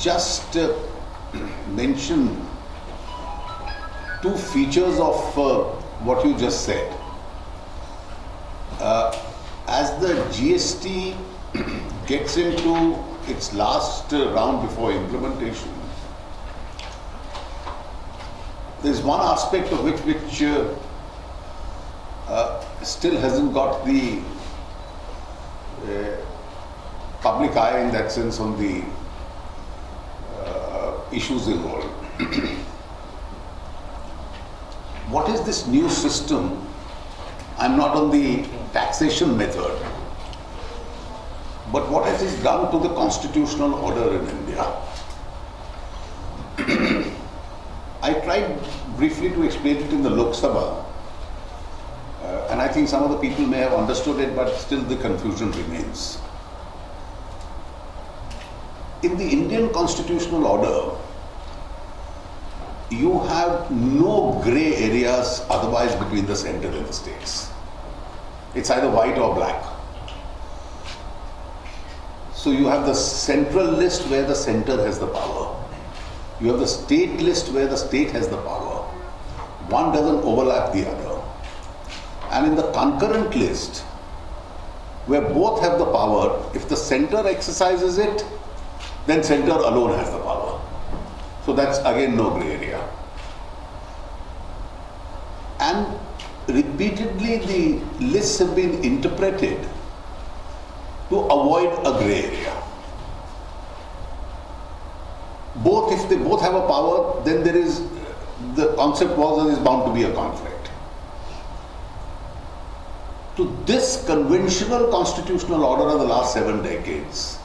just mention two features of what you just said. As the GST gets into its last round before implementation, there's one aspect of which still hasn't got the public eye in that sense on the issues involved. What is this new system? I'm not on the taxation method, but what it has done to the constitutional order in India. I tried briefly to explain it in the Lok Sabha, and I think some of the people may have understood it, but still the confusion remains. In the Indian constitutional order, you have no grey areas otherwise between the centre and the states. It's either white or black. So you have the central list where the centre has the power. You have the state list where the state has the power. One doesn't overlap the other. And in the concurrent list, where both have the power, if the centre exercises it, then centre alone has the power. So that's again no grey area. And repeatedly the lists have been interpreted to avoid a grey area. Both, if they both have a power, then there is, the concept was there is bound to be a conflict. To this conventional constitutional order of the last 7 decades,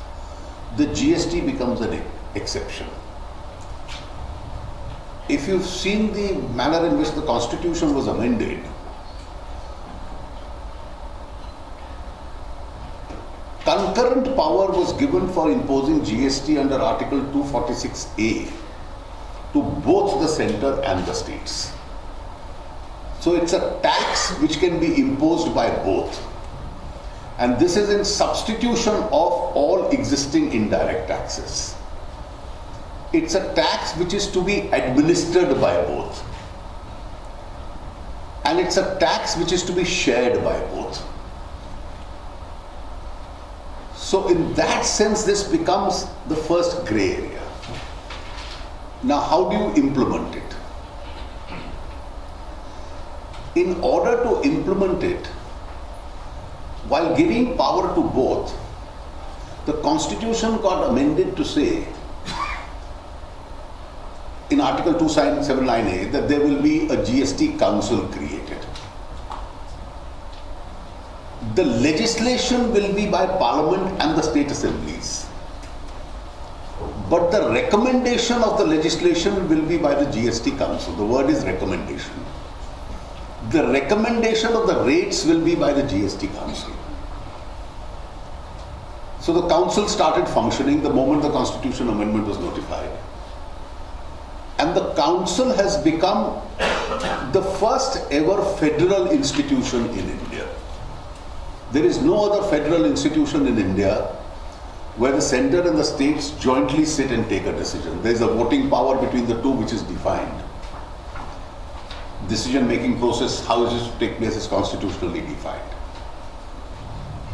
the GST becomes an exception. If you've seen the manner in which the constitution was amended, concurrent power was given for imposing GST under Article 246A to both the centre and the states. So it's a tax which can be imposed by both. And this is in substitution of all existing indirect taxes. It's a tax which is to be administered by both. And it's a tax which is to be shared by both. So in that sense, this becomes the first grey area. Now, how do you implement it? In order to implement it, while giving power to both, the Constitution got amended to say, in Article 279A, that there will be a GST council created. The legislation will be by Parliament and the state assemblies. But the recommendation of the legislation will be by the GST council. The word is recommendation. The recommendation of the rates will be by the GST council. So the council started functioning the moment the constitution amendment was notified. And the council has become the first ever federal institution in India. There is no other federal institution in India where the centre and the states jointly sit and take a decision. There is a voting power between the two which is defined. Decision-making process, how it is to take place, is constitutionally defined.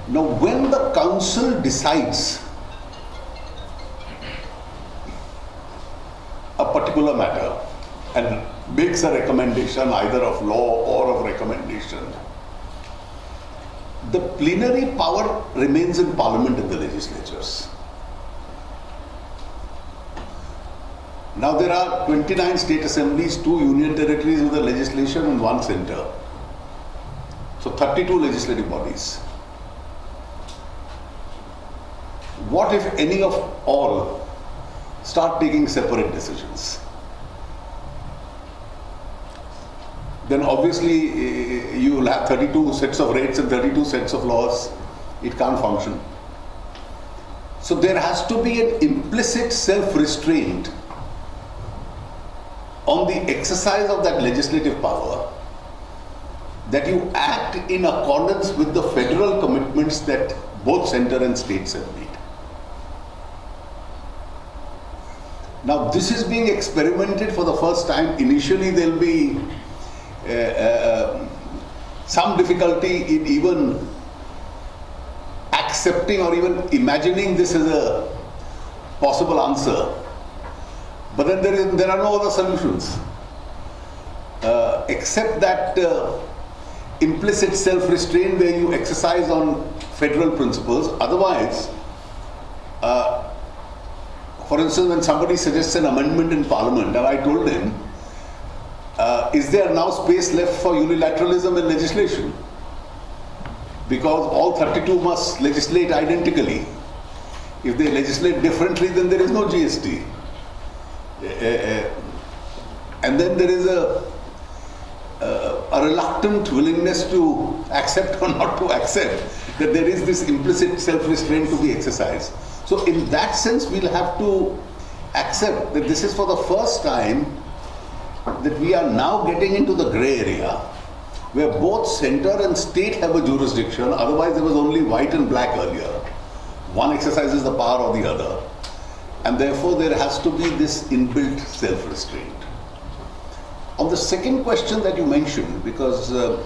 Now, when the council decides a particular matter and makes a recommendation either of law or of recommendation, the plenary power remains in Parliament and the legislatures. Now there are 29 state assemblies, 2 union territories with a legislation and 1 centre. So 32 legislative bodies. What if any of all start taking separate decisions? Then obviously you will have 32 sets of rates and 32 sets of laws. It can't function. So there has to be an implicit self-restraint on the exercise of that legislative power, that you act in accordance with the federal commitments that both centre and states have made. Now this is being experimented for the first time. Initially there will be some difficulty in even accepting or even imagining this as a possible answer. But then there are no other solutions except that implicit self-restraint where you exercise on federal principles. Otherwise, for instance, when somebody suggests an amendment in Parliament, and I told him, is there now space left for unilateralism in legislation? Because all 32 must legislate identically. If they legislate differently, then there is no GST. And then there is a reluctant willingness to accept or not to accept that there is this implicit self-restraint to be exercised. So in that sense, we'll have to accept that this is for the first time that we are now getting into the grey area where both center and state have a jurisdiction. Otherwise there was only white and black earlier. One exercises the power or the other, and therefore there has to be this inbuilt self-restraint. On the second question that you mentioned, because a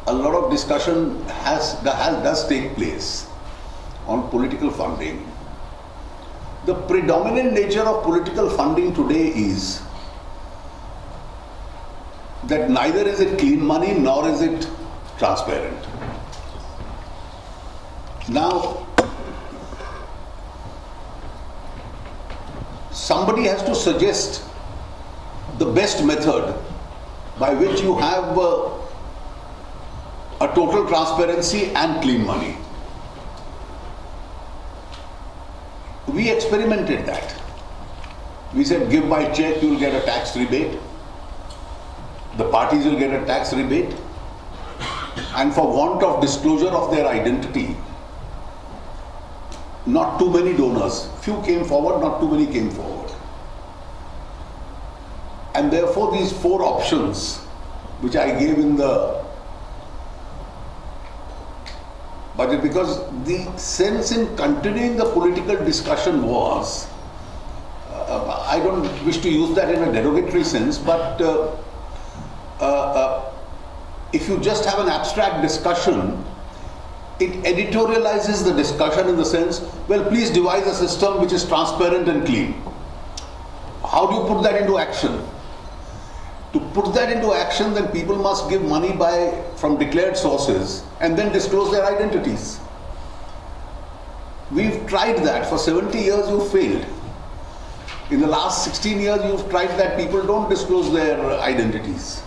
lot of discussion does take place on political funding. The predominant nature of political funding today is that neither is it clean money nor is it transparent. Now, somebody has to suggest the best method by which you have a total transparency and clean money. We experimented that. We said give by check, you will get a tax rebate. The parties will get a tax rebate. And for want of disclosure of their identity, not too many donors, few came forward, not too many came forward. And therefore these four options which I gave in the budget, because the sense in continuing the political discussion was, I don't wish to use that in a derogatory sense, but if you just have an abstract discussion, it editorializes the discussion in the sense, well, please devise a system which is transparent and clean. How do you put that into action? To put that into action, then people must give money from declared sources and then disclose their identities. We've tried that. For 70 years you've failed. In the last 16 years you've tried that. People don't disclose their identities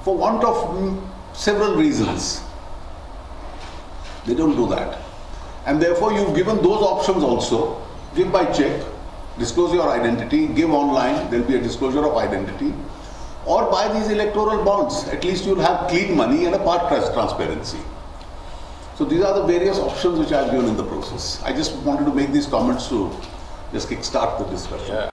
for want of several reasons. They don't do that. And therefore you've given those options also. Give by check, disclose your identity, give online, there'll be a disclosure of identity. Or buy these electoral bonds. At least you'll have clean money and a part transparency. So these are the various options which I have given in the process. I just wanted to make these comments to just kickstart the discussion. Yeah.